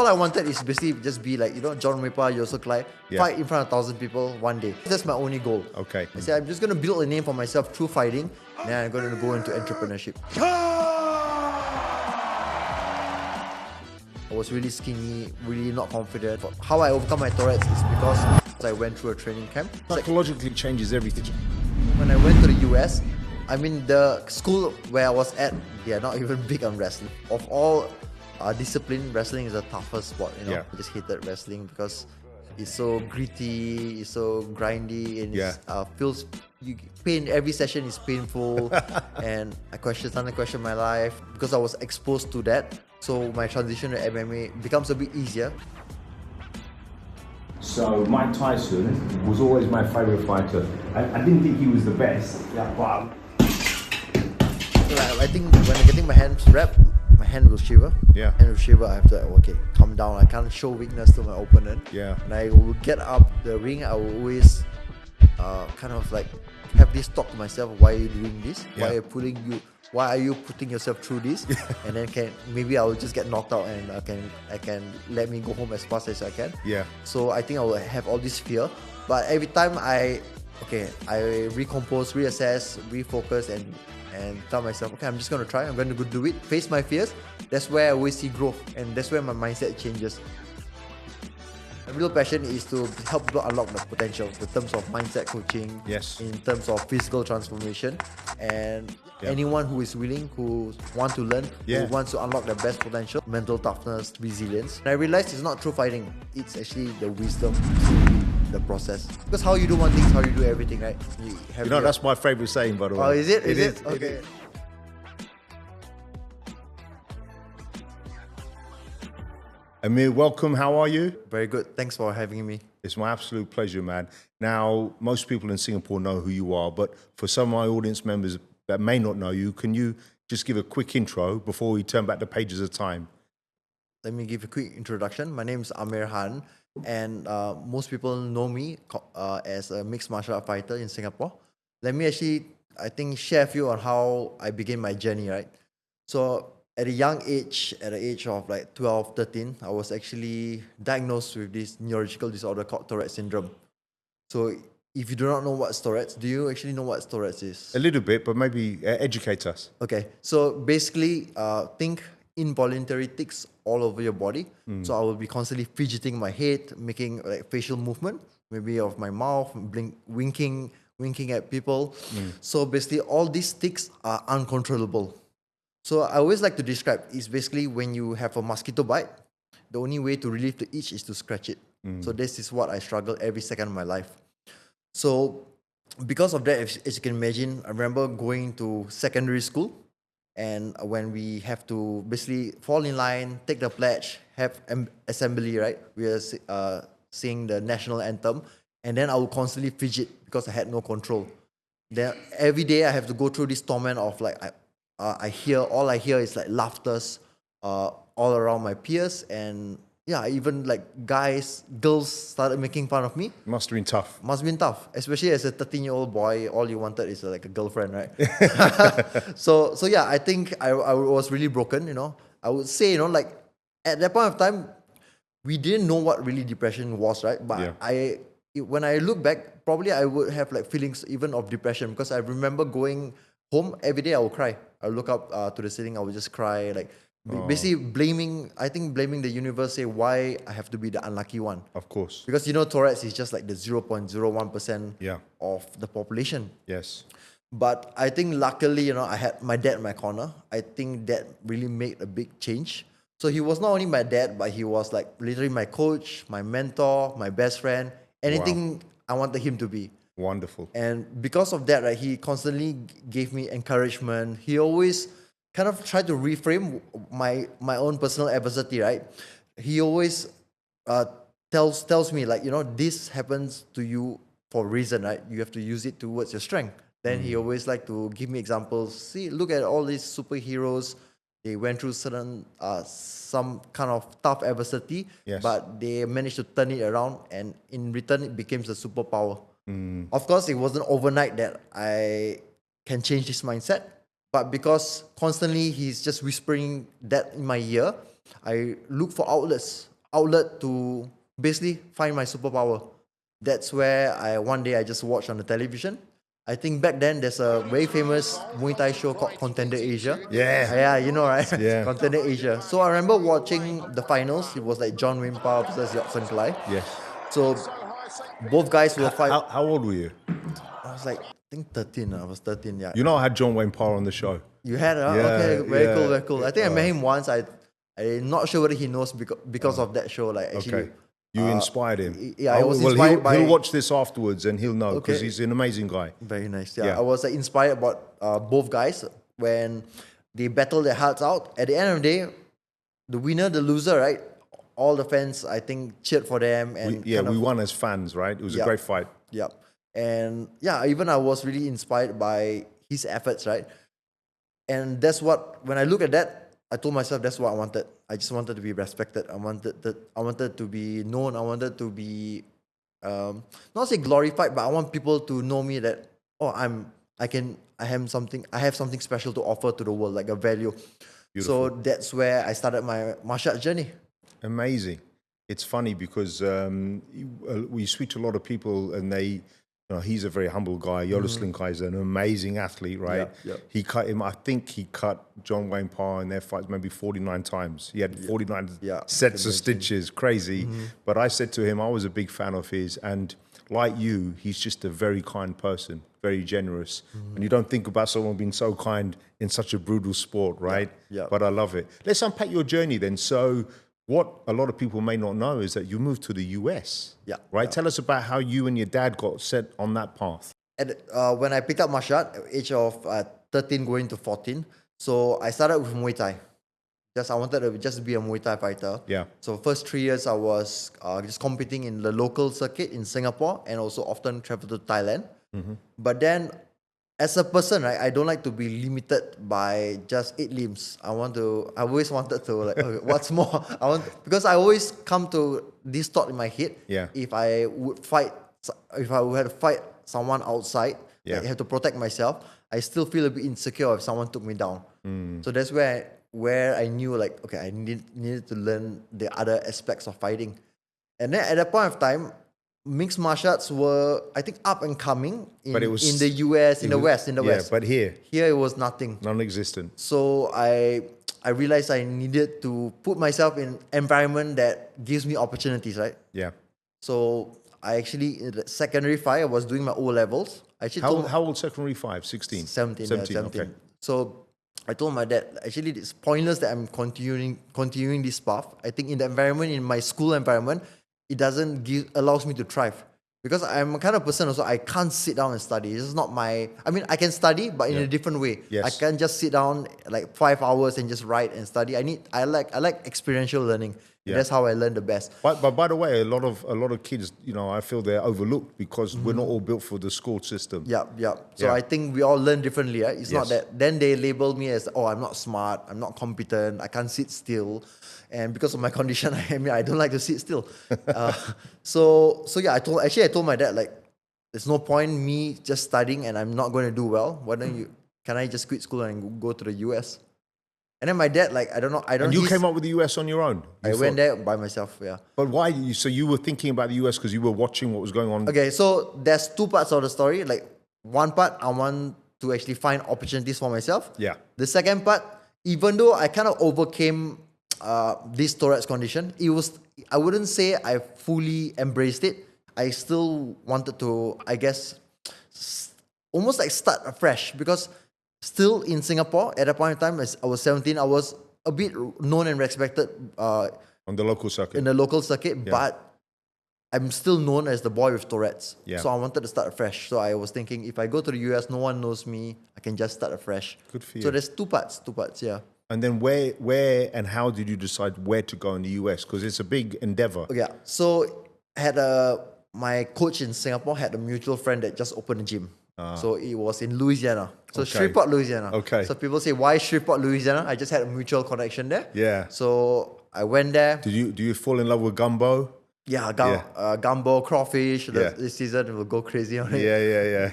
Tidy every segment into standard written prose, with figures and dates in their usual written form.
all I wanted is basically just be like, John Wepa, Yosef Klai, fight in front of 1,000 people one day. That's my only goal. Okay. I said, I'm just going to build a name for myself through fighting, and then I'm going to go into entrepreneurship. I was really skinny, really not confident. How I overcome my Tourette's is because I went through a training camp. Psychologically changes everything. When I went to the US, the school where I was at, they are not even big on wrestling. Of all discipline, wrestling is the toughest sport. I just hated wrestling because it's so gritty, it's so grindy, and feels pain. Every session is painful, and I started to question my life because I was exposed to that. So my transition to MMA becomes a bit easier. So Mike Tyson was always my favorite fighter. I didn't think he was the best. But I think when I'm getting my hands wrapped, my hand will shiver. Hand will shiver. I have to calm down. I can't show weakness to my opponent. And I will get up the ring. I will always have this talk to myself. Why are you doing this? Why are you putting yourself through this? And then maybe I will just get knocked out, and I can let me go home as fast as I can. So I think I will have all this fear, but every time I recompose, reassess, refocus, and tell myself, okay, I'm just going to try. I'm going to go do it. Face my fears. That's where I always see growth, and that's where my mindset changes. My real passion is to help people unlock the potential in terms of mindset coaching, in terms of physical transformation, and anyone who is willing, who wants to learn, who wants to unlock their best potential, mental toughness, resilience. And I realized it's not through fighting, it's actually the wisdom through the process. Because how you do one thing is how you do everything, right? That's my favorite saying, by the way. Oh, is it? It is. Okay. Amir, welcome. How are you? Very good. Thanks for having me. It's my absolute pleasure, man. Now, most people in Singapore know who you are, but for some of my audience members that may not know you, can you just give a quick intro before we turn back the pages of time? Let me give a quick introduction. My name is Amir Khan, and most people know me as a mixed martial art fighter in Singapore. Let me share with you on how I began my journey, right? So, at a young age, at the age of 12, 13, I was actually diagnosed with this neurological disorder called Tourette syndrome. So if you do not know what's Tourette's, do you actually know what Tourette's is? A little bit, but maybe educate us. Okay, so basically, think involuntary tics all over your body. So I will be constantly fidgeting my head, making facial movement, maybe of my mouth, winking at people. So basically, all these tics are uncontrollable. So I always like to describe, it's basically when you have a mosquito bite, the only way to relieve the itch is to scratch it. So this is what I struggle every second of my life. So because of that, as you can imagine, I remember going to secondary school, and when we have to basically fall in line, take the pledge, have assembly, right? We are sing the national anthem, and then I would constantly fidget because I had no control. Then every day I have to go through this torment of all I hear is laughters all around my peers, and even girls started making fun of me. Must have been tough. Must have been tough, especially as a 13-year-old boy. All you wanted is a girlfriend, right? So I think I was really broken. I would say at that point of time, we didn't know what really depression was, right? But when I look back, probably I would have feelings even of depression, because I remember going home every day. I would cry. I would look up to the ceiling. I would just cry, basically blaming the universe, say why I have to be the unlucky one. Of course. Because Tourette's is just the 0.01% of the population. Yes. But I think luckily, I had my dad in my corner. I think that really made a big change. So he was not only my dad, but he was literally my coach, my mentor, my best friend, anything I wanted him to be. Wonderful. And because of that, he constantly gave me encouragement. He always kind of tried to reframe my own personal adversity, right? He always tells me this happens to you for a reason, right? You have to use it towards your strength. Then he always to give me examples. See, look at all these superheroes. They went through some kind of tough adversity, but they managed to turn it around, and in return, it became a superpower. Of course, it wasn't overnight that I can change this mindset, but because constantly he's just whispering that in my ear, I look for outlets outlet to basically find my superpower. That's where one day I just watched on the television. I think back then there's a very famous Muay Thai show called Contender Asia. Yeah. Yeah, you know, right? Yeah. Contender Asia. So I remember watching the finals. It was like John Wayne Parr versus Yoksan Klai. Yes. So both guys were fighting. How old were you? I was like, I think 13. I was 13, yeah. You know, I had John Wayne Parr on the show. You had, Yeah, okay, very yeah. cool, very cool. I think I met him once. I'm not sure whether he knows because of that show. Like actually, Okay. You inspired him. Yeah, I was inspired by. He'll watch this afterwards and he'll know because Okay. he's an amazing guy. Very nice. Yeah, Yeah. I was like, inspired about both guys when they battled their hearts out. At the end of the day, the winner, the loser, right? All the fans, I think, cheered for them. And We won as fans, right? It was a great fight. Yeah. And yeah, even I was really inspired by his efforts, right? And that's what, when I look at that, I told myself that's what I wanted. I just wanted to be respected. I wanted to be known. I wanted to be, not say glorified, but I want people to know me that, I have something special to offer to the world, like a value. Beautiful. So that's where I started my martial arts journey. Amazing. It's funny because we speak to a lot of people and they, he's a very humble guy. Yodeling guy is an amazing athlete, right? Yeah. He cut him. I think he cut John Wayne Parr in their fights maybe 49 times. He had 49 sets of stitches. Crazy. But I said to him, I was a big fan of his, and like you, he's just a very kind person, very generous. And you don't think about someone being so kind in such a brutal sport, right? Yeah. But I love it. Let's unpack your journey then. So what a lot of people may not know is that you moved to the US. Yeah. Right? Yeah. Tell us about how you and your dad got set on that path. When I picked up martial art at the age of 13 going to 14, so I started with Muay Thai. I wanted to just be a Muay Thai fighter. Yeah. So first 3 years I was just competing in the local circuit in Singapore and also often travel to Thailand. But then as a person, right, I don't like to be limited by just 8 limbs. I always wanted to like, okay, what's more? Because I always come to this thought in my head. Yeah. If I would have to fight someone outside, Yeah. I have to protect myself, I still feel a bit insecure if someone took me down. So that's where I knew like, okay, I needed to learn the other aspects of fighting. And then at that point of time, mixed martial arts were, I think, up and coming in the US, in the West. But here, it was nothing. non-existent. So I realized I needed to put myself in an environment that gives me opportunities, right? Yeah. So I actually, in the secondary 5, I was doing my O-levels. How old secondary 5? 16? 17. 17, 17. okay. So I told my dad, actually, it's pointless that I'm continuing this path. I think in the environment, in my school environment, it doesn't allows me to thrive. Because I'm a kind of person also, I can't sit down and study. This is not I can study, but in a different way. Yes. I can't just sit down like 5 hours and just write and study. I like experiential learning. Yeah. That's how I learn the best. But by the way, a lot of kids, I feel they're overlooked because we're not all built for the school system. Yeah. So I think we all learn differently, right? It's not Yes. that then they label me as, I'm not smart, I'm not competent, I can't sit still. And because of my condition, I don't like to sit still. So yeah, I told my dad, like, there's no point me just studying and I'm not going to do well. Can I just quit school and go to the US? And then my dad, like, I don't know. And you came up with the US on your own? I went there by myself, yeah. But why? So you were thinking about the US because you were watching what was going on? Okay, so there's 2 parts of the story. Like, one part, I want to actually find opportunities for myself. Yeah. The second part, even though I kind of overcame this Tourette's condition, I wouldn't say I fully embraced it. I still wanted to, I guess, almost like start afresh, because still in Singapore, at that point in time, as I was 17, I was a bit known and respected On the local circuit. in the local circuit, but I'm still known as the boy with Tourette's. Yeah. So I wanted to start afresh. So I was thinking, if I go to the US, no one knows me, I can just start afresh. Good for you. So there's two parts, yeah. And then where and how did you decide where to go in the US? Because it's a big endeavor. Yeah. So I had my coach in Singapore had a mutual friend that just opened a gym. So it was in Louisiana. So Okay. Shreveport, Louisiana. Okay. So people say, why Shreveport, Louisiana? I just had a mutual connection there. Yeah. So I went there. Do you fall in love with gumbo? Yeah, gumbo, crawfish. This season will go crazy on it. Yeah.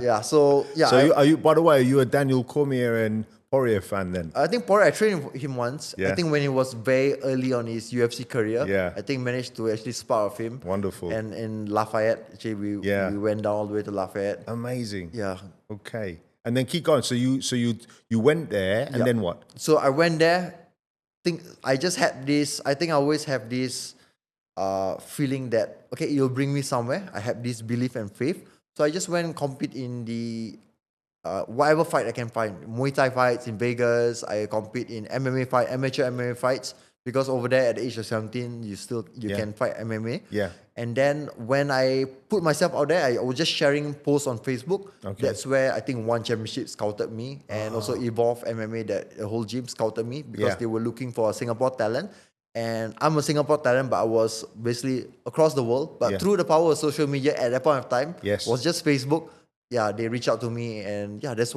Yeah. So yeah. So are you? By the way, are you a Daniel Cormier and Poirier fan then. I think Parr, I trained him once. Yeah. I think when he was very early on his UFC career. Yeah. I think managed to actually spar with him. Wonderful. And in Lafayette, actually we went down all the way to Lafayette. Amazing. Yeah. Okay. And then keep going. So you went there, and then what? So I went there. I just had this. I think I always have this feeling that okay, it'll bring me somewhere. I have this belief and faith. So I just went and compete in the whatever fight I can find. Muay Thai fights in Vegas. I compete in MMA fight, amateur MMA fights. Because over there at the age of 17, you can fight MMA. Yeah. And then when I put myself out there, I was just sharing posts on Facebook. Okay. That's where I think One Championship scouted me, and also Evolve MMA, that the whole gym scouted me because they were looking for a Singapore talent. And I'm a Singapore talent, but I was basically across the world. But through the power of social media at that point of time, was just Facebook. Yeah, they reached out to me, and that's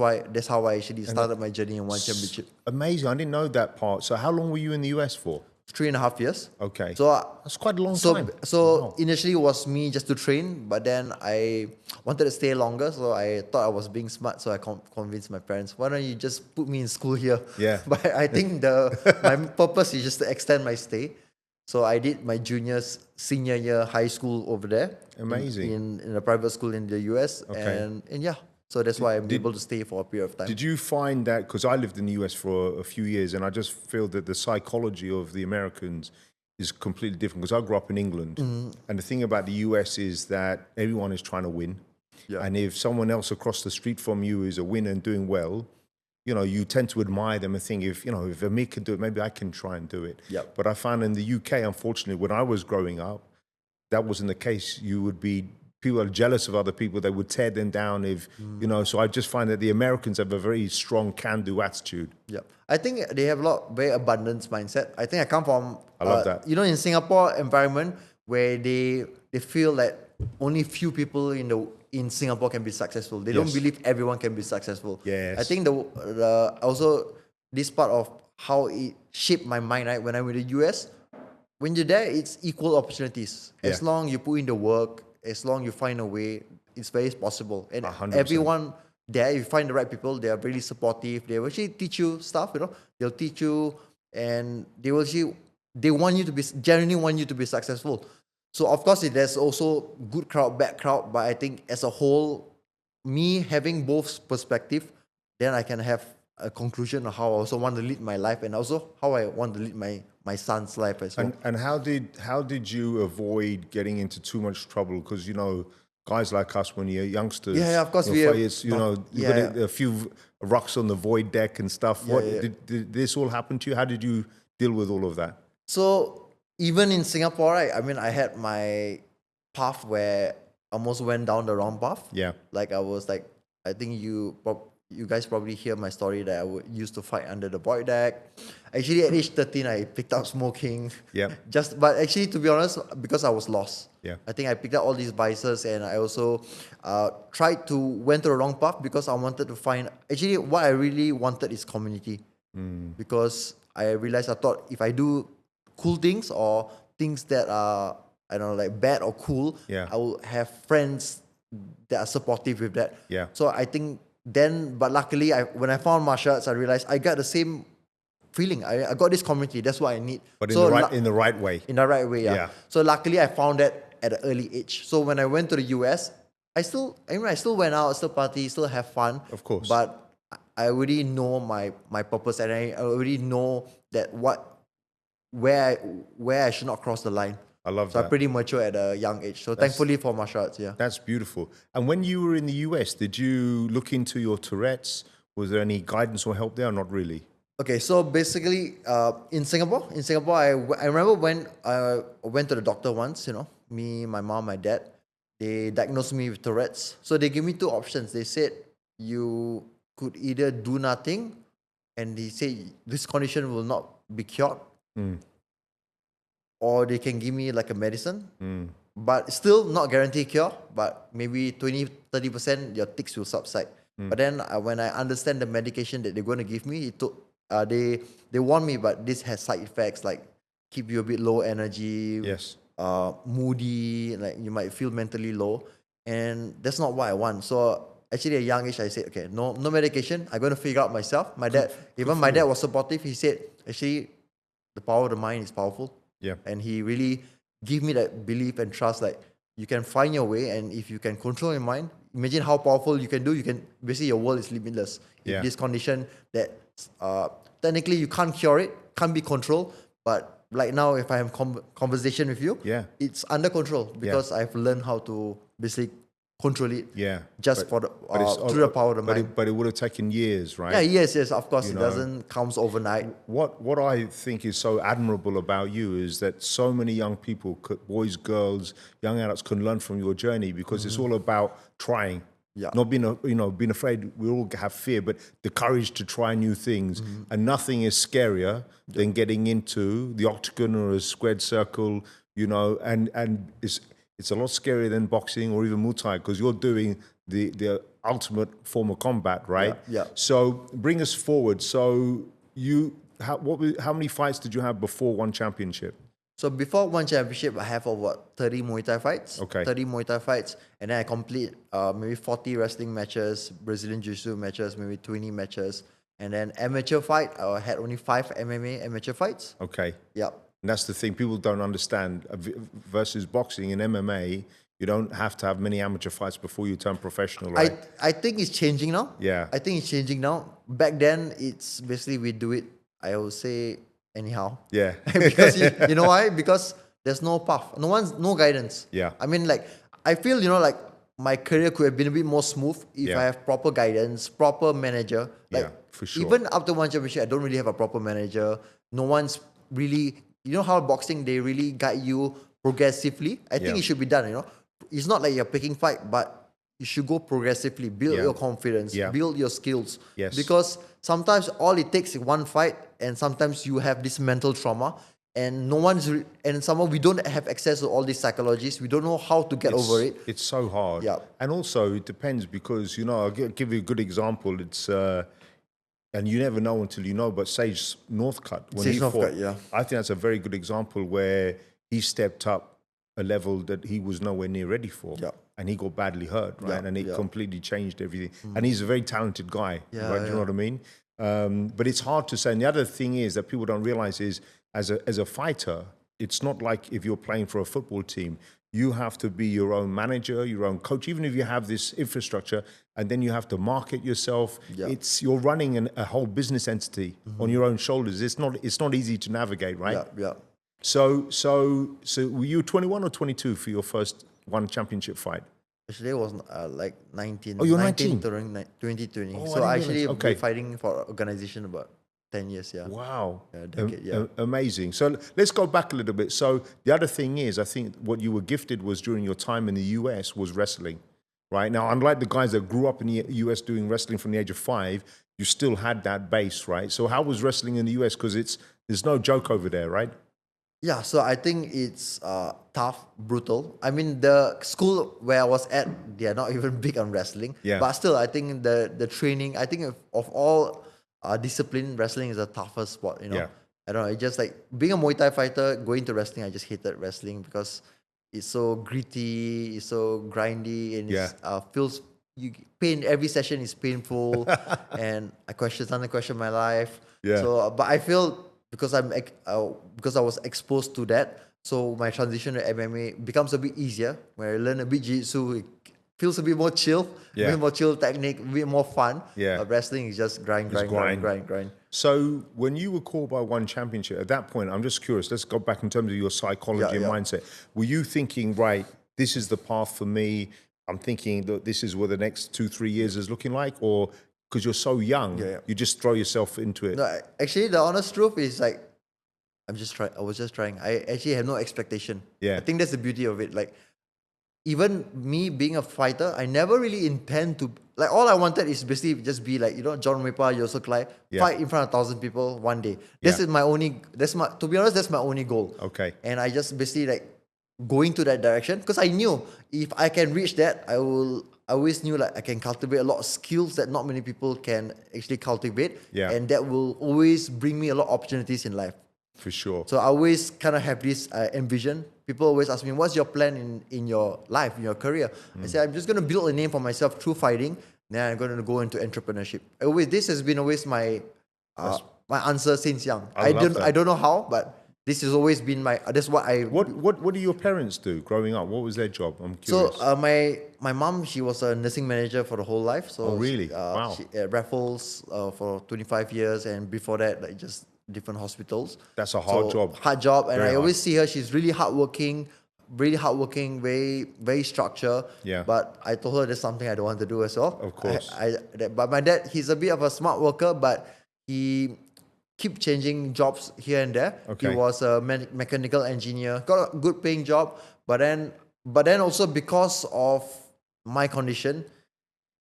how I actually started my journey in One Championship. Amazing. I didn't know that part. So how long were you in the US for? 3.5 years. Okay. So that's quite a long time. So initially it was me just to train, but then I wanted to stay longer. So I thought I was being smart. So I convinced my parents, why don't you just put me in school here? Yeah. But I think my purpose is just to extend my stay. So I did my senior year high school over there. Amazing. In a private school in the US. Okay. And so that's why I'm able to stay for a period of time. Did you find that, because I lived in the US for a few years, and I just feel that the psychology of the Americans is completely different, because I grew up in England. And the thing about the US is that everyone is trying to win. Yeah. And if someone else across the street from you is a winner and doing well, you tend to admire them and think, if Amir can do it, maybe I can try and do it. Yep. But I found in the UK, unfortunately, when I was growing up, that wasn't the case. People are jealous of other people. They would tear them down so I just find that the Americans have a very strong can-do attitude. Yeah. I think they have very abundance mindset. I think I come from, I love that. In Singapore environment where they feel that only few people in Singapore can be successful. They don't believe everyone can be successful. Yes. I think also this part of how it shaped my mind, right? When I went to the US, when you're there, it's equal opportunities. As long you put in the work, as long you find a way, it's very possible. And 100%. Everyone there, if you find the right people, they are really supportive. They will actually teach you stuff, They'll teach you, and they want you to be, genuinely want you to be successful. So of course, there's also good crowd, bad crowd, but I think as a whole, me having both perspective, then I can have a conclusion of how I also want to lead my life, and also how I want to lead my son's life as well. And how did you avoid getting into too much trouble? Because guys like us, when you're youngsters, of course got a few rocks on the void deck and stuff. Did this all happen to you? How did you deal with all of that? So even in Singapore, right, I had my path where I almost went down the wrong path. Yeah. I think you guys probably hear my story that I used to fight under the void deck. Actually, at age 13, I picked up smoking. Yeah. But actually, to be honest, because I was lost. Yeah. I think I picked up all these vices, and I also went to the wrong path because I wanted to find. Actually, what I really wanted is community. Because I realized, I thought if I do cool things or things that are, I don't know, like bad or cool, I will have friends that are supportive with that. Yeah. So I think but luckily, when I found martial arts, I realized I got the same feeling. I got this community. That's what I need. But in the right way. In the right way, yeah. So luckily, I found that at an early age. So when I went to the US, I still went out, still party, still have fun. Of course. But I already know my purpose, and I already know that where I should not cross the line. I love that. So I'm pretty mature at a young age. So thankfully for martial arts, yeah. That's beautiful. And when you were in the US, did you look into your Tourette's? Was there any guidance or help there or not really? Okay, so basically in Singapore, I remember when I went to the doctor once, me, my mom, my dad, they diagnosed me with Tourette's. So they gave me two options. They said you could either do nothing, and they say this condition will not be cured, or they can give me like a medicine, but still not guarantee cure, but maybe 20-30% your tics will subside. But then when I understand the medication that they're going to give me, they warn me, but this has side effects like keep you a bit low energy, moody, like you might feel mentally low, and that's not what I want. So actually at a young age, I said, okay, no medication. I'm going to figure out myself. My dad was supportive. He said, actually, the power of the mind is powerful. Yeah. And he really gave me that belief and trust, like you can find your way. And if you can control your mind, imagine how powerful you can do. Basically your world is limitless. Yeah. This condition that technically you can't cure it, can't be controlled. But like now, if I have conversation with you, it's under control because I've learned how to basically control it. Just through the power of the mind. But it would have taken years, right? Yeah, yes, of course. It doesn't come overnight. What I think is so admirable about you is that so many young people, boys, girls, young adults, can learn from your journey because it's all about trying. Not being afraid. We all have fear, but the courage to try new things. And nothing is scarier than getting into the octagon or a squared circle, and it's a lot scarier than boxing or even Muay Thai because you're doing the ultimate form of combat, right? Yeah. So bring us forward. So how many fights did you have before one championship? So before one championship, I have over 30 Muay Thai fights. Okay. 30 Muay Thai fights. And then I complete maybe 40 wrestling matches, Brazilian Jiu-Jitsu matches, maybe 20 matches. And then amateur fight, I had only 5 MMA amateur fights. Okay. Yep. And that's the thing people don't understand. Versus boxing and MMA, you don't have to have many amateur fights before you turn professional, right? I think it's changing now. Yeah. I think it's changing now. Back then, it's basically we do it, I would say, anyhow. Yeah. Because you know why? Because there's no path. No guidance. Yeah. I mean, like, I feel, like my career could have been a bit more smooth if I have proper guidance, proper manager. Like, for sure. Even after one championship, I don't really have a proper manager. No one's really, how boxing, they really guide you progressively. I think it should be done, It's not like you're picking fight, but you should go progressively, build your confidence, build your skills. Yes. Because sometimes all it takes is one fight, and sometimes you have this mental trauma, and somehow we don't have access to all these psychologies. We don't know how to get over it. It's so hard. Yeah. And also it depends because, I'll give you a good example. It's, and you never know until you know, but Sage Northcutt, when he fought, I think that's a very good example where he stepped up a level that he was nowhere near ready for. Yeah. And he got badly hurt, right? And it completely changed everything. And he's a very talented guy, right? Do you know what I mean? But it's hard to say. And the other thing is that people don't realize is as a fighter, it's not like if you're playing for a football team. You have to be your own manager, your own coach, even if you have this infrastructure, and then you have to market yourself. Yeah. You're running a whole business entity on your own shoulders. It's not easy to navigate, right? Yeah. So were you 21 or 22 for your first one championship fight? Actually, it was like 19. Oh, you're 19? During 2020. Oh, so I actually been okay. fighting for organization about 10 years, yeah. Wow. Decade, amazing. So let's go back a little bit. So the other thing is, I think what you were gifted was during your time in the US was wrestling, right? Now, unlike the guys that grew up in the US doing wrestling from the age of 5, you still had that base, right? So how was wrestling in the US? Because there's no joke over there, right? Yeah, so I think it's tough, brutal. I mean, the school where I was at, they are not even big on wrestling. Yeah. But still, I think the training, I think of all discipline, wrestling is the toughest sport, Yeah. I don't know, it's just like being a Muay Thai fighter, going to wrestling, I just hated wrestling because it's so gritty, it's so grindy, and it pain. Every session is painful, and I question my life. Yeah. So, but I feel because I was exposed to that, so my transition to MMA becomes a bit easier. When I learn a bit jiu-jitsu, it feels a bit more chill, a bit more chill technique, a bit more fun. Yeah. But wrestling is just grind. So when you were called by one championship, at that point, I'm just curious, let's go back in terms of your psychology and mindset. Were you thinking, right, this is the path for me, I'm thinking that this is what the next 2-3 years is looking like, or because you're so young, you just throw yourself into it? No, actually, the honest truth is like, I was just trying. I actually had no expectation. Yeah. I think that's the beauty of it. Like, even me being a fighter, I never really intend to, like, all I wanted is basically just be like, John Wepa, Yusuf Klai, fight in front of 1,000 people one day. This is to be honest, that's my only goal. Okay. And I just basically like going to that direction because I knew if I can reach that, I always knew like I can cultivate a lot of skills that not many people can actually cultivate. Yeah. And that will always bring me a lot of opportunities in life. For sure. So I always kind of have this envision. People always ask me, what's your plan in your life, in your career? I say, I'm just going to build a name for myself through fighting. then I'm going to go into entrepreneurship. This has been always my my answer since young. I don't know how, but this has always been that's what I... What do your parents do growing up? What was their job? I'm curious. So my mom, she was a nursing manager for the whole life. So oh, really? Wow. She, at Raffles for 25 years, and before that, like just different hospitals. That's a hard job. Hard job, and I always see her. She's really hardworking, very, very structured. Yeah. But I told her there's something I don't want to do as well. Of course. But my dad, he's a bit of a smart worker, but he keep changing jobs here and there. Okay. He was a mechanical engineer, got a good paying job, but then also because of my condition,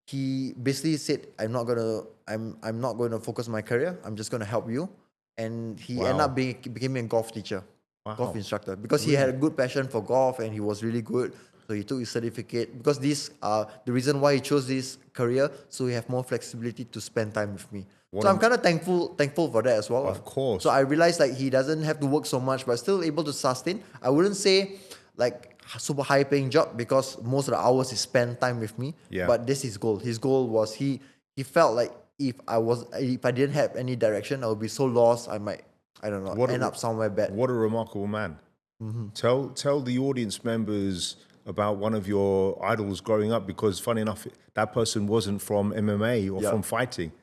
he basically said, I'm not gonna focus my career. I'm just gonna help you. And he ended up becoming a golf teacher, golf instructor, because he had a good passion for golf and he was really good. So he took his certificate because the reason why he chose this career, so he have more flexibility to spend time with me. So I'm kind of thankful for that as well. Of course. So I realized like he doesn't have to work so much, but still able to sustain. I wouldn't say like super high paying job because most of the hours he spent time with me. Yeah. But this is his goal. His goal was he felt like if I didn't have any direction, I would be so lost. I might, I don't know, end up somewhere bad. What a remarkable man. Mm-hmm. Tell the audience members about one of your idols growing up, because funny enough, that person wasn't from MMA or from fighting.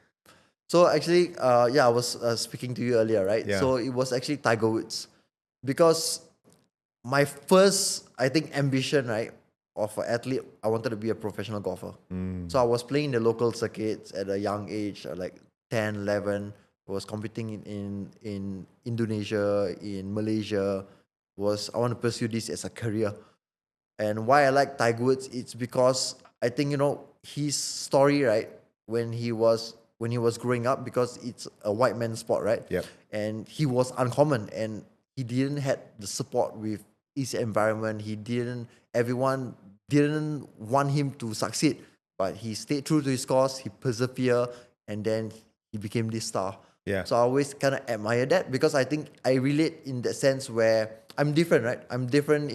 So actually, I was speaking to you earlier, right? Yeah. So it was actually Tiger Woods, because my first, I think, ambition, right, of an athlete, I wanted to be a professional golfer. So I was playing the local circuits at a young age, like 10, 11. I was competing in Indonesia, in Malaysia. I want to pursue this as a career. And why I like Tiger Woods, it's because I think, his story, right, when he was growing up, because it's a white man's sport, right? Yep. And he was uncommon, and he didn't have the support with his environment. Everyone didn't want him to succeed, but he stayed true to his cause, he persevered, and then he became this star. Yeah. So I always kind of admire that, because I think I relate in that sense where I'm different, right? I'm different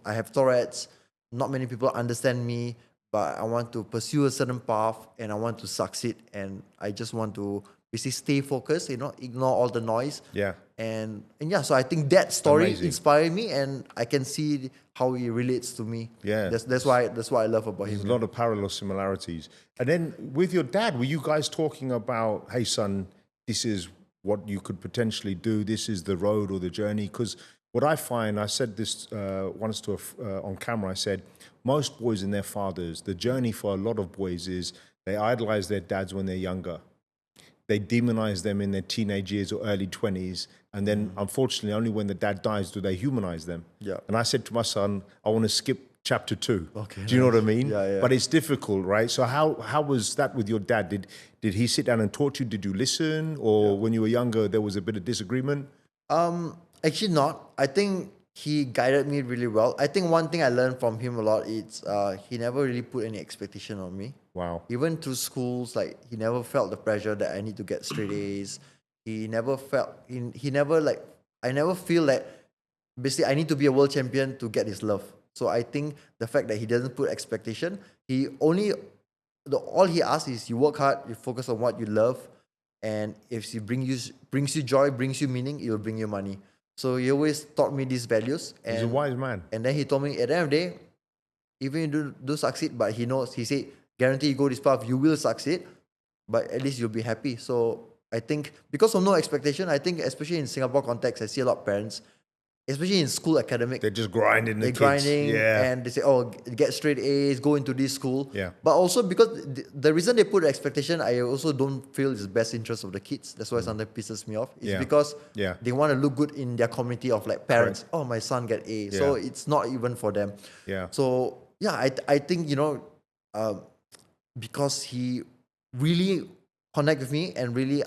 I have Tourette's. Not many people understand me, but I want to pursue a certain path and I want to succeed, and I just want to basically stay focused, ignore all the noise. Yeah. And so I think that story Amazing. Inspired me, and I can see how he relates to me. Yeah. That's what I love about him. There's a lot of parallel similarities. And then with your dad, were you guys talking about, hey son, this is what you could potentially do, this is the road or the journey? Because what I find, I said this once on camera, I said, most boys and their fathers, the journey for a lot of boys is they idolize their dads when they're younger. They demonize them in their teenage years or early 20s. And then, unfortunately, only when the dad dies do they humanize them. Yeah. And I said to my son, I want to skip chapter 2. Okay. Do you know what I mean? Yeah. But it's difficult, right? So how was that with your dad? Did he sit down and talk to you? Did you listen? Or when you were younger, there was a bit of disagreement? Actually not. I think he guided me really well. I think one thing I learned from him a lot is he never really put any expectation on me. Wow. Even through schools, like he never felt the pressure that I need to get straight A's. He never felt, I never feel like basically I need to be a world champion to get his love. So I think the fact that he doesn't put expectation, all he asks is you work hard, you focus on what you love, and if it brings you joy, brings you meaning, it will bring you money. So he always taught me these values. And, he's a wise man. And then he told me at the end of the day, even you do succeed, but he said, guarantee you go this path, you will succeed, but at least you'll be happy. So I think because of no expectation, I think especially in Singapore context, I see a lot of parents, especially in school academic. They're just grinding the They're kids. grinding, Yeah. and they say, oh, get straight A's, go into this school. Yeah. But also because the reason they put expectation, I also don't feel is the best interest of the kids. That's why sometimes pisses me off. It's because they want to look good in their community of like parents. Correct. Oh, my son get A. Yeah. So it's not even for them. Yeah. So yeah, I think, because he really connect with me and really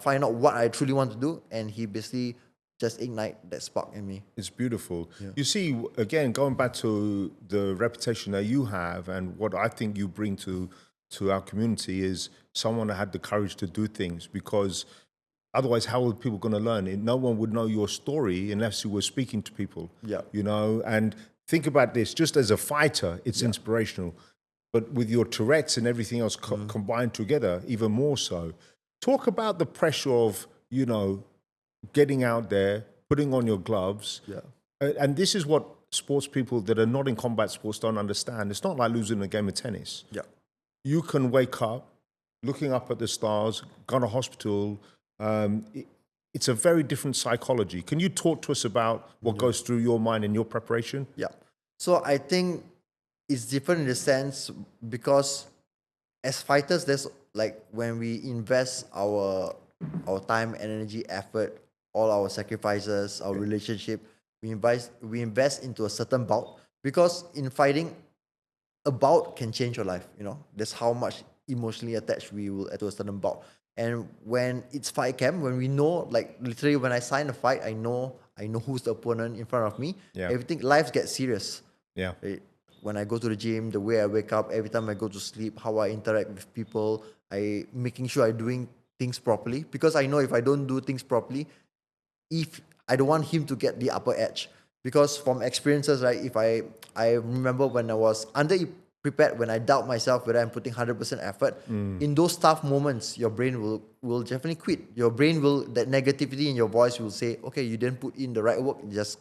find out what I truly want to do, and he basically just ignite that spark in me. It's beautiful. Yeah. You see, again, going back to the reputation that you have and what I think you bring to our community is someone that had the courage to do things, because otherwise, how are people going to learn? No one would know your story unless you were speaking to people. Yeah. And think about this, just as a fighter, it's inspirational. but with your Tourette's and everything else combined together, even more so. Talk about the pressure of, getting out there, putting on your gloves. Yeah. And this is what sports people that are not in combat sports don't understand. It's not like losing a game of tennis. Yeah. You can wake up, looking up at the stars, go to hospital. It's a very different psychology. Can you talk to us about what goes through your mind in your preparation? Yeah. So I think it's different in the sense because as fighters, there's like when we invest our time, energy, effort, all our sacrifices, our relationship, we invest into a certain bout, because in fighting, a bout can change your life. That's how much emotionally attached we will to a certain bout. And when it's fight camp, when we know, like literally when I sign a fight, I know who's the opponent in front of me. Yeah. Everything, life gets serious. Yeah. Right? When I go to the gym, the way I wake up, every time I go to sleep, how I interact with people, I making sure I'm doing things properly, because I know if I don't do things properly, if I don't want him to get the upper edge. Because from experiences, right, if I remember when I was prepared, when I doubt myself whether I'm putting 100% effort, in those tough moments, your brain will definitely quit. Your brain that negativity in your voice will say, okay, you didn't put in the right work, just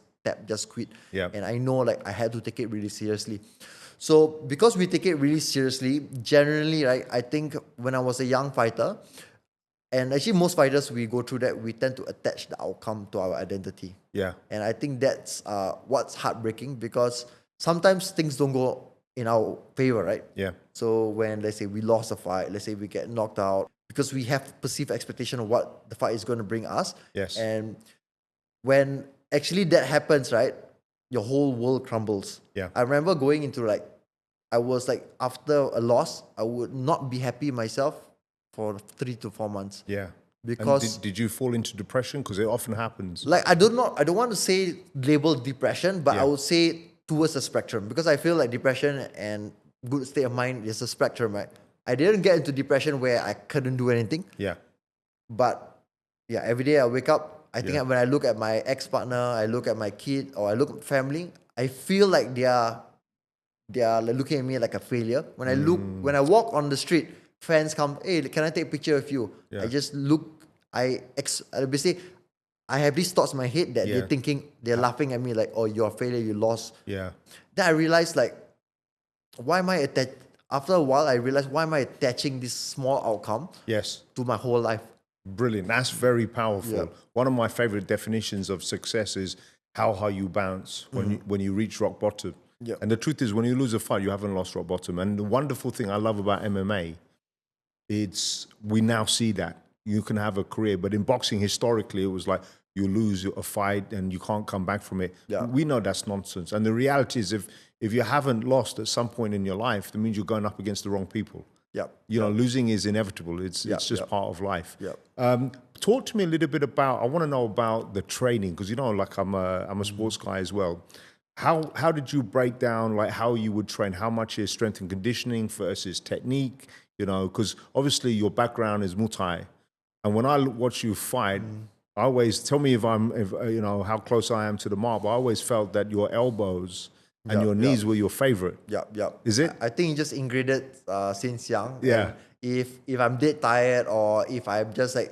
quit. Yeah. And I know like I had to take it really seriously. So because we take it really seriously, generally, right, I think when I was a young fighter, and actually most fighters, we go through that, we tend to attach the outcome to our identity. Yeah. And I think that's what's heartbreaking, because sometimes things don't go in our favor, right? Yeah. So when, let's say, we lost a fight, let's say we get knocked out, because we have perceived expectation of what the fight is going to bring us. Yes. And when actually that happens, right, your whole world crumbles. Yeah. I remember going into I was like, after a loss, I would not be happy myself for 3 to 4 months. Yeah. Because and did you fall into depression? Because it often happens. like, I don't want to say label depression, but I would say towards the spectrum, because I feel like depression and good state of mind is a spectrum, right? I didn't get into depression where I couldn't do anything. Yeah. But yeah, every day I wake up, I think when I look at my ex-partner, I look at my kid, or I look at family, I feel like they are like looking at me like a failure. When I walk on the street, fans come, hey, can I take a picture of you? Yeah. I just look, basically, I have these thoughts in my head that they're thinking, they're laughing at me like, oh, you're a failure, you lost. Yeah. Then I realized like, why am I after a while, I realized, why am I attaching this small outcome to my whole life? Brilliant. That's very powerful. Yeah. One of my favorite definitions of success is how high you bounce when you reach rock bottom. Yeah. And the truth is, when you lose a fight, you haven't lost rock bottom. And the wonderful thing I love about MMA, we now see that you can have a career. But in boxing, historically, it was like you lose a fight and you can't come back from it. Yeah. We know that's nonsense. And the reality is, if you haven't lost at some point in your life, that means you're going up against the wrong people. Yeah. Losing is inevitable. It's just part of life. Yeah. Talk to me a little bit about, I want to know about the training, because like I'm a sports guy as well. How did you break down like how you would train? How much is strength and conditioning versus technique? Because obviously your background is Muay, and when I watch you fight, I always tell me if how close I am to the mark. But I always felt that your elbows and your knees were your favorite. Yeah. Is it? I think it's just ingrained since young. Yeah. And if I'm dead tired, or if I'm just like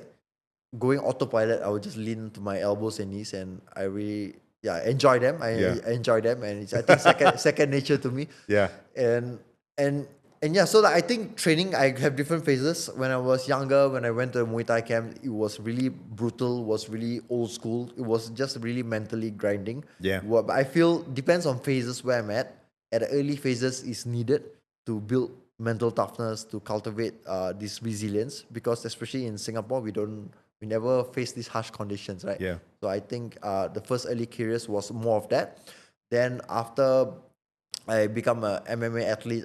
going autopilot, I would just lean to my elbows and knees, and I really enjoy them. I enjoy them, and it's, I think, second nature to me. Yeah. And yeah, so like, I think training, I have different phases. When I was younger, when I went to a Muay Thai camp, it was really brutal, was really old school. It was just really mentally grinding. Yeah. But I feel depends on phases where I'm at. At the early phases is needed to build mental toughness, to cultivate this resilience, because especially in Singapore, we never face these harsh conditions, right? Yeah. So I think the first early careers was more of that. Then after I become a MMA athlete,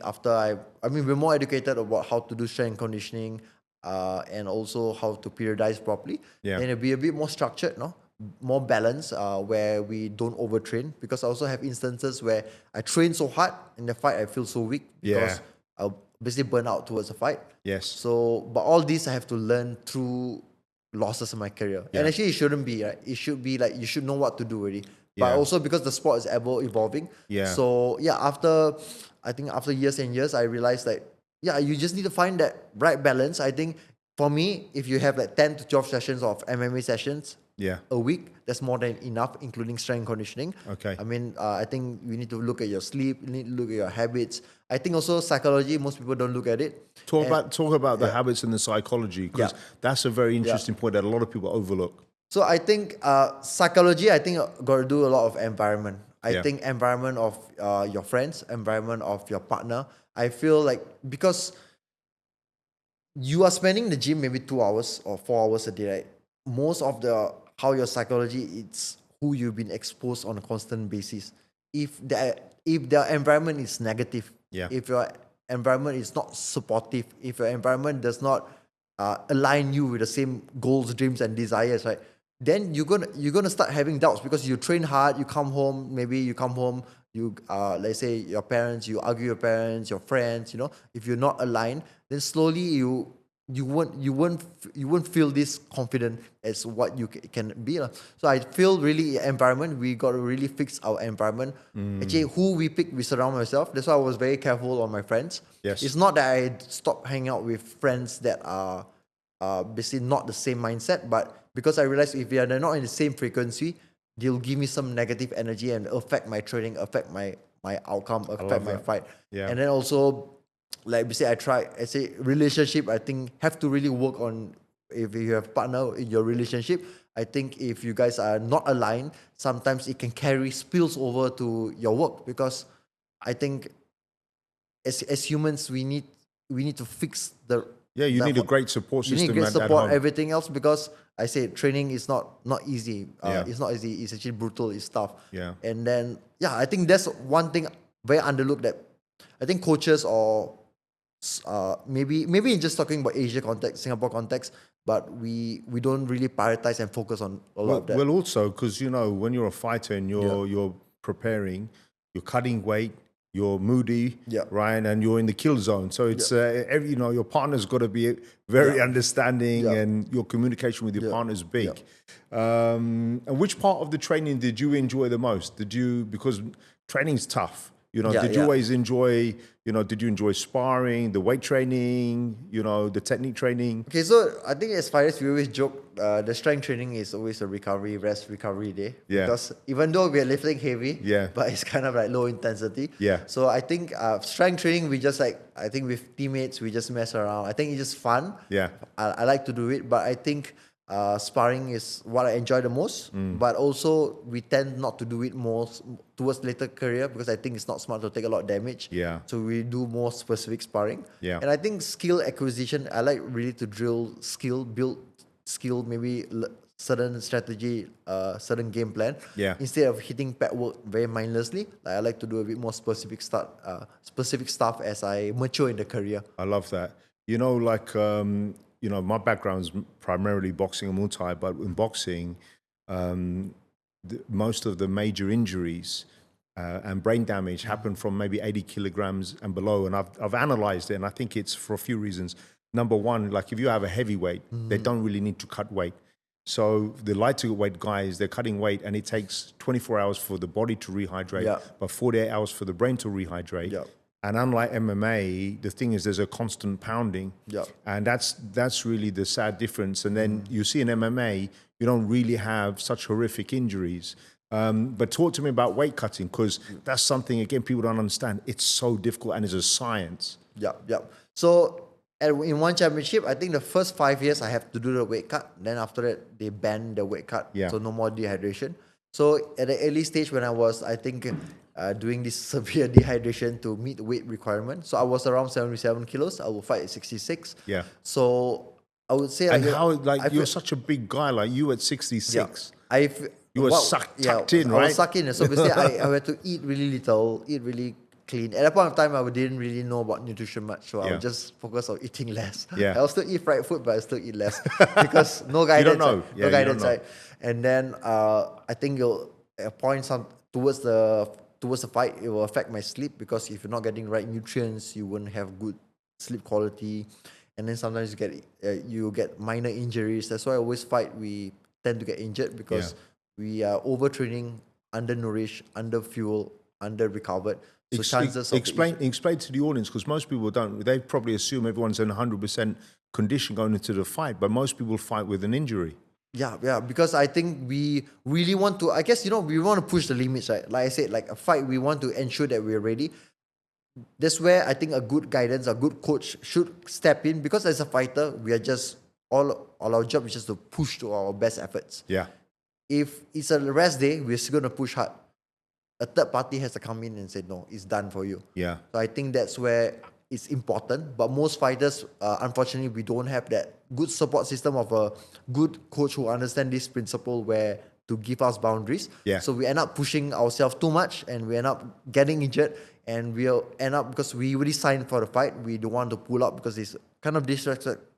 we're more educated about how to do strength and conditioning, and also how to periodize properly. Yeah. And it'll be a bit more structured, more balanced, where we don't overtrain. Because I also have instances where I train so hard in the fight, I feel so weak because I'll basically burn out towards the fight. Yes. So, but all this I have to learn through losses in my career. Yeah. And actually, it shouldn't be, right? It should be like, you should know what to do already. but Yeah. also because the sport is ever evolving. Yeah. So yeah, after years and years, I realized that you just need to find that right balance. I think for me, if you have like 10 to 12 sessions of MMA sessions Yeah. a week, that's more than enough, including strength and conditioning. Okay. I mean, I think you need to look at your sleep, you need to look at your habits. I think also psychology, most people don't look at it. Talk about the habits and the psychology, because that's a very interesting point that a lot of people overlook. So I think psychology, I think got to do a lot of environment. I think environment of your friends, environment of your partner. I feel like because you are spending the gym maybe 2 hours or 4 hours a day, right? Most of how your psychology, it's who you've been exposed on a constant basis. If the environment is negative, if your environment is not supportive, if your environment does not align you with the same goals, dreams, and desires, right? Then you're gonna start having doubts because you train hard. You come home, you let's say your parents, you argue with your parents, your friends. If you're not aligned, then slowly you won't feel this confident as what you can be. So I feel really environment. We got to really fix our environment. Actually, who we pick, we surround ourselves. That's why I was very careful on my friends. Yes. It's not that I stopped hanging out with friends that are basically not the same mindset, but because I realized if they're not in the same frequency, they'll give me some negative energy and affect my training, affect my outcome, affect my fight. Yeah. And then also, like we say, I say relationship, I think have to really work on. If you have partner in your relationship, I think if you guys are not aligned, sometimes it can spills over to your work, because I think as humans, we need to fix you need a great support system. You need great at support, home. everything else, because I say training is not easy. It's not easy. It's actually brutal. It's tough. Yeah. And then I think that's one thing very underlooked, that I think coaches or maybe just talking about Asia context, Singapore context, but we don't really prioritize and focus on a lot of that. Well, also because when you're a fighter and you're preparing, you're cutting weight, you're moody, right, and you're in the kill zone. So it's your partner's got to be very understanding, and your communication with your partner is big. And which part of the training did you enjoy the most? Because training's tough. Did you always enjoy, did you enjoy sparring, the weight training, the technique training? Okay, so I think as far as we always joke, the strength training is always a recovery day. Yeah. Because even though we're lifting heavy, but it's kind of like low intensity. Yeah. So I think strength training, we just I think with teammates, we just mess around. I think it's just fun. Yeah. I like to do it, but I think sparring is what I enjoy the most, but also we tend not to do it more towards later career, because I think it's not smart to take a lot of damage. Yeah. So we do more specific sparring. Yeah. And I think skill acquisition, I like really to build skill, maybe certain strategy, certain game plan. Yeah. Instead of hitting pad work very mindlessly, I like to do a bit more specific stuff as I mature in the career. I love that. My background's primarily boxing and Muay Thai, but in boxing, most of the major injuries and brain damage happen from maybe 80 kilograms and below. And I've analyzed it, and I think it's for a few reasons. Number one, like if you have a heavyweight, they don't really need to cut weight. So the lighter weight guys, they're cutting weight, and it takes 24 hours for the body to rehydrate, but 48 hours for the brain to rehydrate. Yeah. And unlike MMA, the thing is there's a constant pounding. Yeah. And that's really the sad difference. And then you see in MMA, you don't really have such horrific injuries. But talk to me about weight cutting, because that's something, again, people don't understand. It's so difficult, and it's a science. Yeah. So in one championship, I think the first 5 years I have to do the weight cut. Then after that, they banned the weight cut. Yeah. So no more dehydration. So at the early stage when I was, I think, doing this severe dehydration to meet weight requirement. So I was around 77 kilos. I will fight at 66. Yeah. So I would say... And you're such a big guy, like you at 66. Yeah. You were tucked in, right? I was sucked in. So basically, I had to eat really little, eat really clean. At that point of time, I didn't really know about nutrition much. So I would just focus on eating less. Yeah. I'll still eat fried food, but I still eat less because no guidance. You don't know. No guidance. Right? And then I think towards the fight, it will affect my sleep, because if you're not getting the right nutrients, you won't have good sleep quality. And then sometimes you get minor injuries. That's why I always fight. We tend to get injured because we are overtraining undernourished, under-fueled, under-recovered. So chances of explain to the audience, because most people don't. They probably assume everyone's in 100% condition going into the fight, but most people fight with an injury. Yeah, because I think we really want to, I guess, we want to push the limits, right? Like I said, like a fight, we want to ensure that we're ready. That's where I think a good guidance, a good coach should step in, because as a fighter, we are just, all our job is just to push to our best efforts. Yeah. If it's a rest day, we're still going to push hard. A third party has to come in and say, no, it's done for you. Yeah. So I think that's where it's important. But most fighters, unfortunately, we don't have that good support system of a good coach who understands this principle where to give us boundaries. Yeah. So we end up pushing ourselves too much and we end up getting injured, and we'll end up, because we already signed for the fight, we don't want to pull up because it's kind of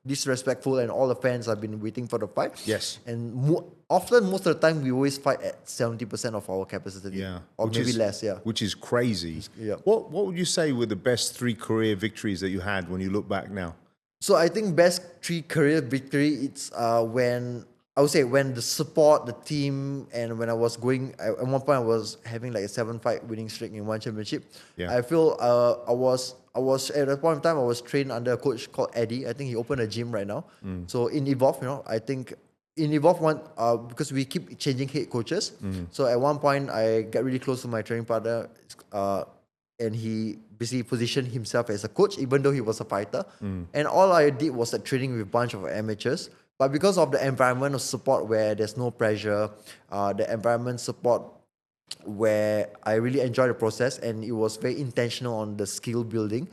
disrespectful and all the fans have been waiting for the fight. Yes. And most of the time, we always fight at 70% of our capacity. Yeah. Or maybe less, yeah. Which is crazy. Yeah. What would you say were the best 3 career victories that you had when you look back now? So I think best 3 career victory, it's when the support, the team, and when I was going, at one point I was having like a 7-fight winning streak in one championship. Yeah. I feel I was at that point in time, I was trained under a coach called Eddie. I think he opened a gym right now. So in Evolve, I think in Evolve because we keep changing head coaches. So at one point I got really close to my training partner, and he basically positioned himself as a coach, even though he was a fighter. And all I did was training with a bunch of amateurs. But because of the environment of support where there's no pressure, the environment support where I really enjoyed the process, and it was very intentional on the skill building.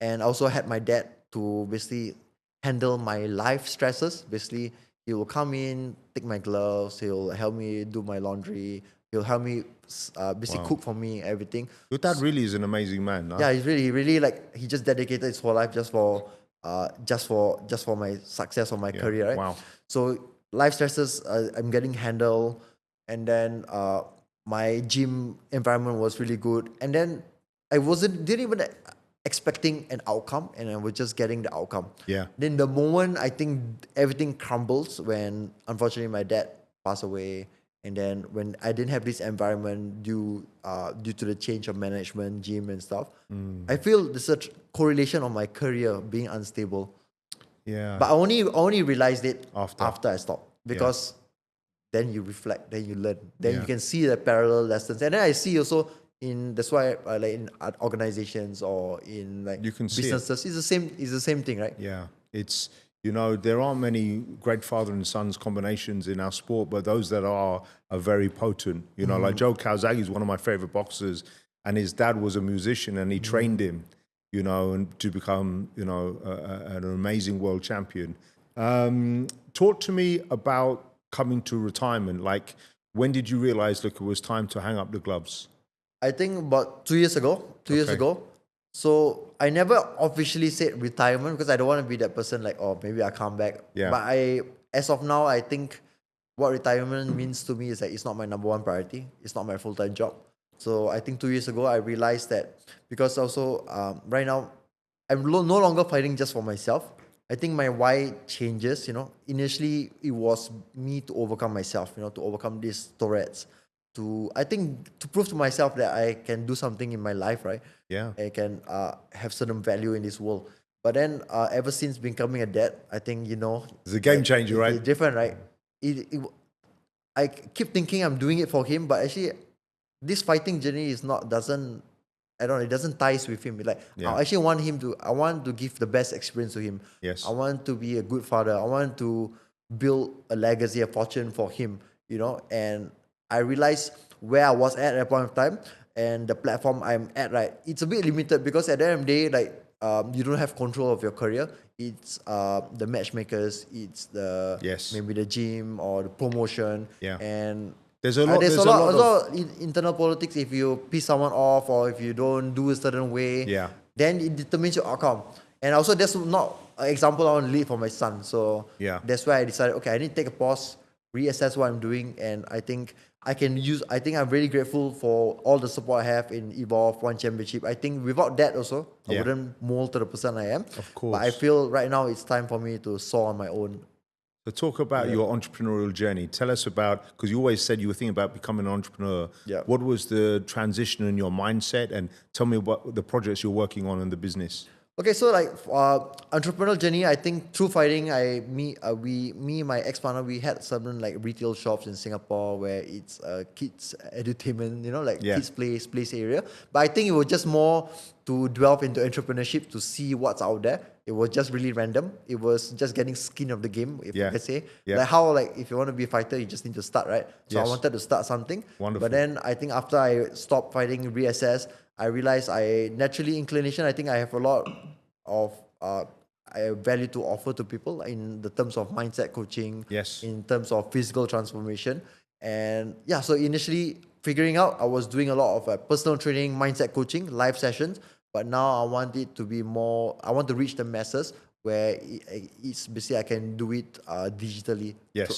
And I also had my dad to basically handle my life stresses. Basically, he will come in, take my gloves, he'll help me do my laundry, he'll help me basically cook for me, everything. Your dad really is an amazing man. Huh? Yeah, he really he just dedicated his whole life just for my success of my career, right? Wow. So life stresses I'm getting handled, and then my gym environment was really good, and then I didn't even expecting an outcome, and I was just getting the outcome. Yeah. Then the moment I think everything crumbles when unfortunately my dad passed away, and then when I didn't have this environment due to the change of management, gym and stuff, I feel there's a correlation of my career being unstable. Yeah. But I only realized it after I stopped, because then you reflect, then you learn, then you can see the parallel lessons, and then I see also that's why like in organizations or in like you can businesses, it's the same thing, right? Yeah, it's there aren't many great father and sons combinations in our sport, but those that are very potent. Like Joe Calzaghe is one of my favorite boxers, and his dad was a musician, and he trained him, and to become an amazing world champion. Talk to me about coming to retirement. Like, when did you realize, look, it was time to hang up the gloves? I think about 2 years ago. So I never officially said retirement, because I don't want to be that person like, oh, maybe I come back. Yeah. But as of now, I think what retirement means to me is that it's not my number one priority. It's not my full-time job. So I think 2 years ago, I realized that, because also right now, I'm no longer fighting just for myself. I think my why changes, Initially, it was me to overcome myself, to overcome these Tourette's. To prove to myself that I can do something in my life, right? Yeah. I can have certain value in this world. But then ever since becoming a dad, I think, it's a game changer, right? It's different, right? I keep thinking I'm doing it for him, but actually this fighting journey doesn't ties with him. I actually I want to give the best experience to him. Yes. I want to be a good father. I want to build a legacy, a fortune for him, and I realized where I was at that point of time, and the platform I'm at, right? It's a bit limited, because at the end of the day, you don't have control of your career. It's the matchmakers, it's maybe the gym or the promotion. Yeah. And there's a lot of internal politics. If you piss someone off, or if you don't do a certain way, then it determines your outcome. And also, that's not an example I want to lead for my son. So that's why I decided, okay, I need to take a pause, reassess what I'm doing, and I think I'm really grateful for all the support I have in Evolve, One Championship. I think without that also, I wouldn't mold to the person I am. Of course. But I feel right now it's time for me to soar on my own. So talk about your entrepreneurial journey. Tell us about, because you always said you were thinking about becoming an entrepreneur. Yeah. What was the transition in your mindset? And tell me about the projects you're working on in the business. Okay, so like entrepreneurial journey, I think through fighting, me, my ex-partner, we had certain like retail shops in Singapore where it's kids entertainment, kids place area. But I think it was just more to delve into entrepreneurship to see what's out there. It was just really random. It was just getting skin of the game, if you could say. Yeah. Like how if you want to be a fighter, you just need to start, right? So I wanted to start something. Wonderful. But then I think after I stopped fighting, reassess, I realized naturally inclination, I think I have a lot of value to offer to people in the terms of mindset coaching, in terms of physical transformation. And so initially figuring out, I was doing a lot of personal training, mindset coaching, live sessions. But now I want it to be more, I want to reach the masses where it's basically I can do it digitally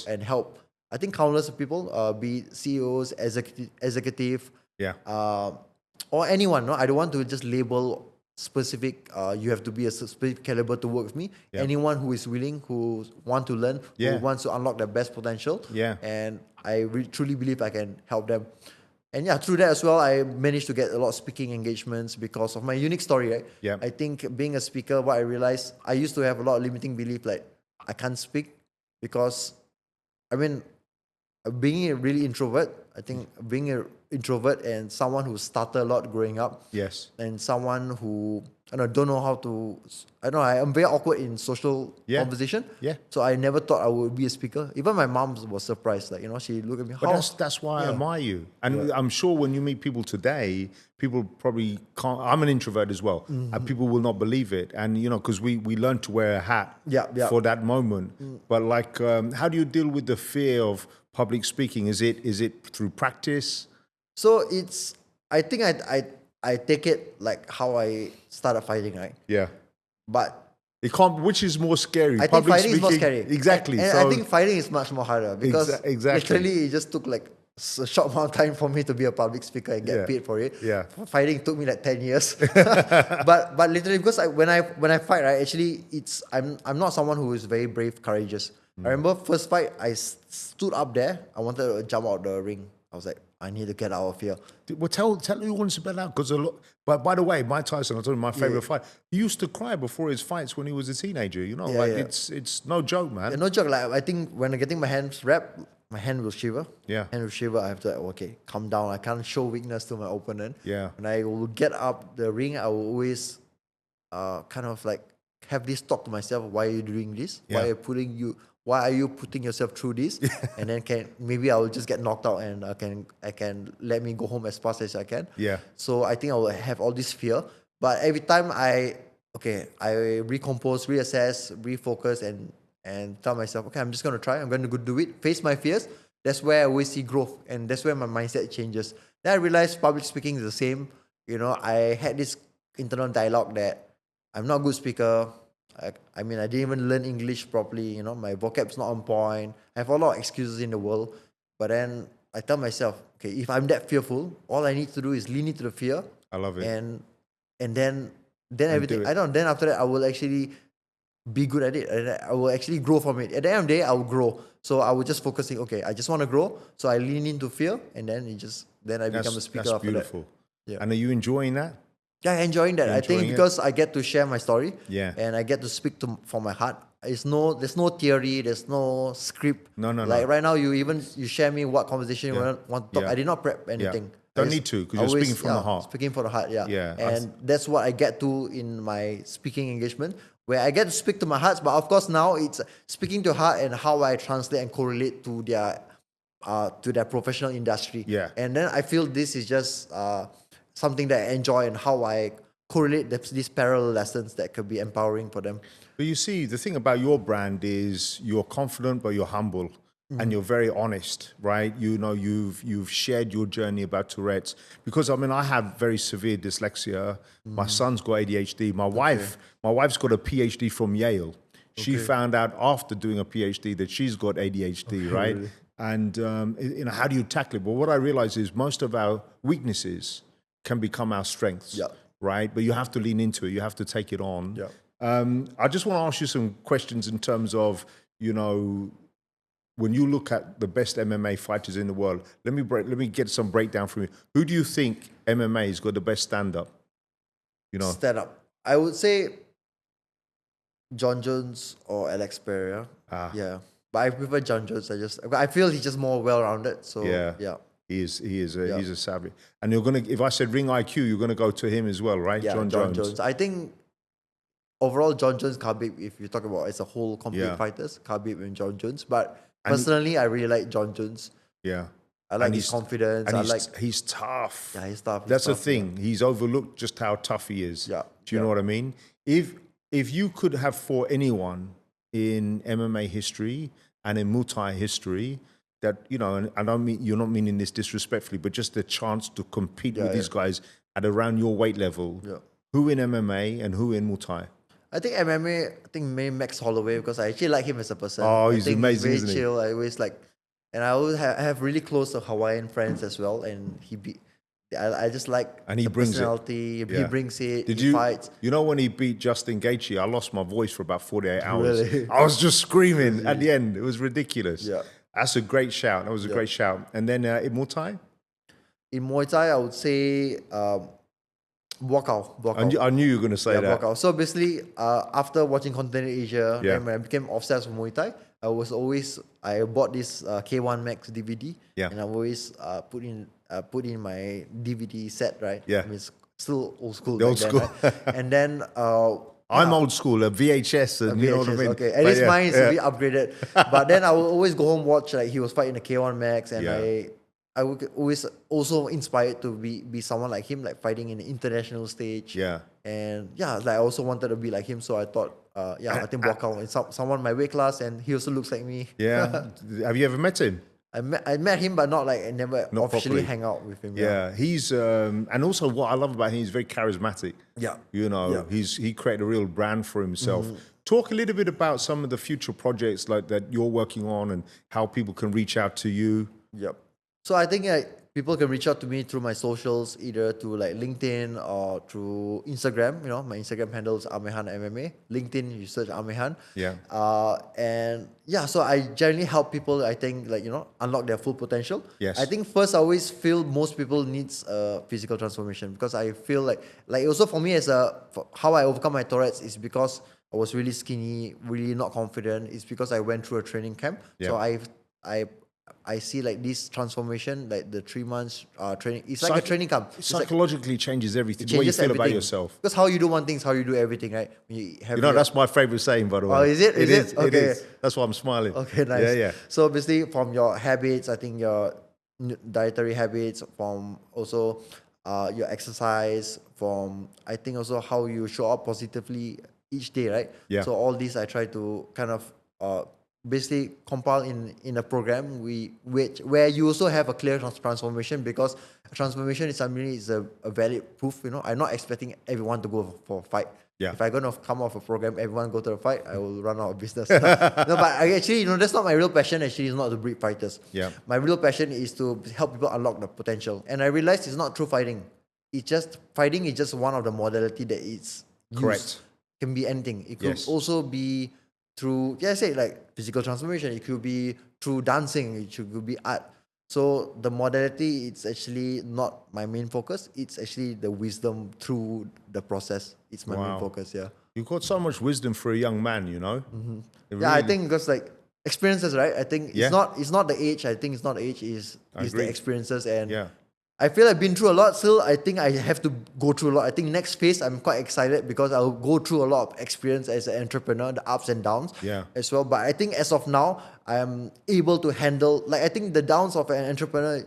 and help, I think, countless of people, be it CEOs, executive, or anyone. No, I don't want to just label specific. You have to be a specific caliber to work with me. Anyone who is willing, who want to learn, who wants to unlock their best potential. And I truly believe I can help them. And through that as well, I managed to get a lot of speaking engagements because of my unique story, right? I think being a speaker, what I realized, I used to have a lot of limiting belief, like I can't speak because, being a really introvert, I think being an introvert and someone who started a lot growing up, and someone who don't know how to, I'm very awkward in social conversation. So I never thought I would be a speaker. Even my mom was surprised, she looked at me. But that's why I admire you. And I'm sure when you meet people today, people probably can't. I'm an introvert as well, and people will not believe it. And because we learn to wear a hat for that moment. But how do you deal with the fear of public speaking? Is it through practice? So I think I take it like how I started fighting, right? But it can't. Which is more scary? I think fighting is more scary. Exactly. And I think fighting is much more harder because literally it just took like a short amount of time for me to be a public speaker and get paid for it. Fighting took me like 10 years. but literally because when I fight, right, actually I'm not someone who is very brave, courageous. I remember first fight, I stood up there. I wanted to jump out the ring. I was like, I need to get out of here. Well, tell everyone about that because a lot. But by the way, Mike Tyson, I told you my favorite fight. He used to cry before his fights when he was a teenager. It's no joke, man. Yeah, no joke. Like I think when I'm getting my hands wrapped, my hand will shiver. Hand will shiver. I have to calm down. I can't show weakness to my opponent. When I will get up the ring, I will always have this talk to myself. Why are you doing this? Why are you putting yourself through this? And then maybe I will just get knocked out and I can let me go home as fast as I can. So I think I will have all this fear. But every time I recompose, reassess, refocus and tell myself, I'm just going to try. I'm going to go do it. Face my fears. That's where I always see growth. And that's where my mindset changes. Then I realized public speaking is the same. I had this internal dialogue that I'm not a good speaker. I didn't even learn English properly. My vocab's not on point. I have a lot of excuses in the world. But then I tell myself, if I'm that fearful, all I need to do is lean into the fear. I love it. And then everything. Then after that, I will actually be good at it. And I will actually grow from it. At the end of the day, I will grow. So I will just focusing, I just want to grow. So I lean into fear and then I become a speaker after that. That's beautiful. And are you enjoying that? Yeah, enjoying that. I think because I get to share my story, and I get to speak from my heart. There's no theory, there's no script. No. Like right now, you share me what conversation you want to talk. I did not prep anything. Don't need to because you're speaking from the heart. Speaking from the heart, and that's what I get to in my speaking engagement, where I get to speak to my heart. But of course, now it's speaking to heart and how I translate and correlate to their professional industry. And then I feel this is just something that I enjoy and how I correlate these parallel lessons that could be empowering for them. But you see, the thing about your brand is you're confident, but you're humble and you're very honest, right? You've shared your journey about Tourette's because I have very severe dyslexia. My son's got ADHD. My wife's got a PhD from Yale. She found out after doing a PhD that she's got ADHD, right? Really? And how do you tackle it? But what I realize is most of our weaknesses can become our strengths, right? But you have to lean into it. You have to take it on. I just want to ask you some questions in terms of you know, when you look at the best MMA fighters in the world, let me get some breakdown from you. Who do you think MMA has got the best stand-up? You know, Stand up. I would say John Jones or Alex Pereira. Yeah. But I prefer John Jones. I feel he's just more well-rounded. So yeah. He is he's a savage. And if I said ring IQ, you're gonna go to him as well, right? Yeah, John Jones. I think overall John Jones, Khabib, if you talk about as a whole complete fighters, Khabib and John Jones. But personally, I really like John Jones. Yeah. I like his confidence. And he's tough. Yeah, he's tough. That's the thing. Yeah. He's overlooked just how tough he is. Yeah. Do you know what I mean? If you could have fought anyone in MMA history and in Muay Thai history that, you know, and I don't mean, you're not meaning this disrespectfully, but just the chance to compete with these guys at around your weight level, who in MMA and who in Muay Thai? I think MMA, maybe Max Holloway, because I actually like him as a person. Oh, he's amazing, he's very chill. I always like, and I always have really close Hawaiian friends as well, and I just like and he the brings personality. it. He brings it. Did he fights. You know when he beat Justin Gaethje, I lost my voice for about 48 hours. Really? I was just screaming at the end. It was ridiculous. Yeah. That's a great shout. That was a great shout. And then in Muay Thai? In Muay Thai, I would say walkout. I knew you were going to say that. Walkout. So basically, after watching Contender Asia, and when I became obsessed with Muay Thai, I bought this K1 Max DVD, and I always put in my DVD set, right? Yeah. I mean, it's still old school. The old school. Right? And then I'm old school, a VHS, and VHS, you know what I mean? Okay, at least mine is a bit upgraded. But then I will always go home watch he was fighting the K1 Max, and I would always also inspired to be someone like him, like fighting in the international stage. Yeah. And I also wanted to be like him, so I thought, I think walkout is someone my weight class, and he also looks like me. Yeah. Have you ever met him? I met him, but not like I never not officially properly. hang out with him. Yeah, he's and also what I love about him, he's very charismatic. Yeah, you know, he created a real brand for himself. Talk a little bit about some of the future projects like that you're working on and how people can reach out to you. Yep. So I think people can reach out to me through my socials, either to like LinkedIn or through Instagram. You know, my Instagram handle is Amir Khan MMA. LinkedIn, you search Amir Khan. Yeah. So I generally help people, I think, unlock their full potential. Yes. I think first I always feel most people needs a physical transformation, because I feel like also for me how I overcome my Tourette's is because I was really skinny, really not confident. It's because I went through a training camp. Yeah. So I see like this transformation, like the 3 months training. It's like a training camp. Psychologically changes everything. It changes what you feel everything. about yourself. Because how you do one thing is how you do everything, right? That's my favorite saying, by the way. Oh, is it? It is. Okay. It is. That's why I'm smiling. Okay, nice. Yeah. So basically, from your habits, I think your dietary habits, from also your exercise, from I think also how you show up positively each day, right? Yeah. So all these I try to kind of basically compile in a program where you also have a clear transformation, because transformation is something is a valid proof. You know, I'm not expecting everyone to go for a fight. Yeah. If I'm gonna come off a program, everyone go to the fight, I will run out of business. No, but I actually, that's not my real passion. Actually, it's not to breed fighters. Yeah. My real passion is to help people unlock the potential. And I realized it's not true fighting. Fighting is just one of the modality that it's correct. Used. It can be anything. It could Yes. also be through, like physical transformation. It could be through dancing. It could be art. So the modality, it's actually not my main focus. It's actually the wisdom through the process. It's my main focus. Yeah. You've got so much wisdom for a young man, you know. Mm-hmm. I think because like experiences, right? I think it's not the age. I think it's not the age. Is the experiences, and I feel I've been through a lot. Still, I think I have to go through a lot. I think next phase, I'm quite excited because I'll go through a lot of experience as an entrepreneur, the ups and downs as well. But I think as of now, I am able to handle, I think the downs of an entrepreneur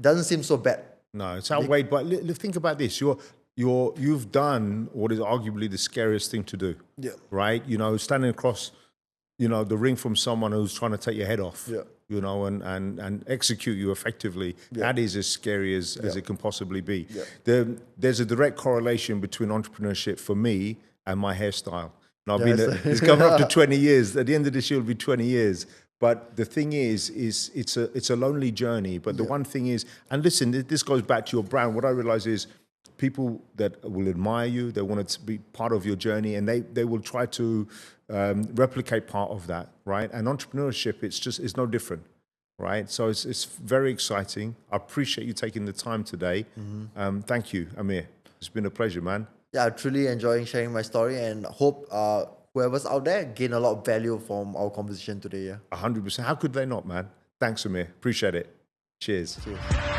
doesn't seem so bad. No, it's outweighed. But think about this. You've done what is arguably the scariest thing to do. Yeah. Right? You know, standing across, the ring from someone who's trying to take your head off. Yeah. And execute you effectively. Yeah. That is as scary as it can possibly be. Yeah. There's a direct correlation between entrepreneurship for me and my hairstyle. Now, it's coming up to 20 years. At the end of this year, it'll be 20 years. But the thing is it's a lonely journey. But the one thing is, and listen, this goes back to your brand. What I realize is people that will admire you, they want to be part of your journey, and they will try to replicate part of that, right? And entrepreneurship, it's no different, right? So it's very exciting. I appreciate you taking the time today. Thank you, Amir. It's been a pleasure, man. Yeah, truly enjoying sharing my story, and hope whoever's out there gain a lot of value from our conversation today. Yeah, 100%. How could they not, man? Thanks, Amir. Appreciate it. Cheers. Cheers.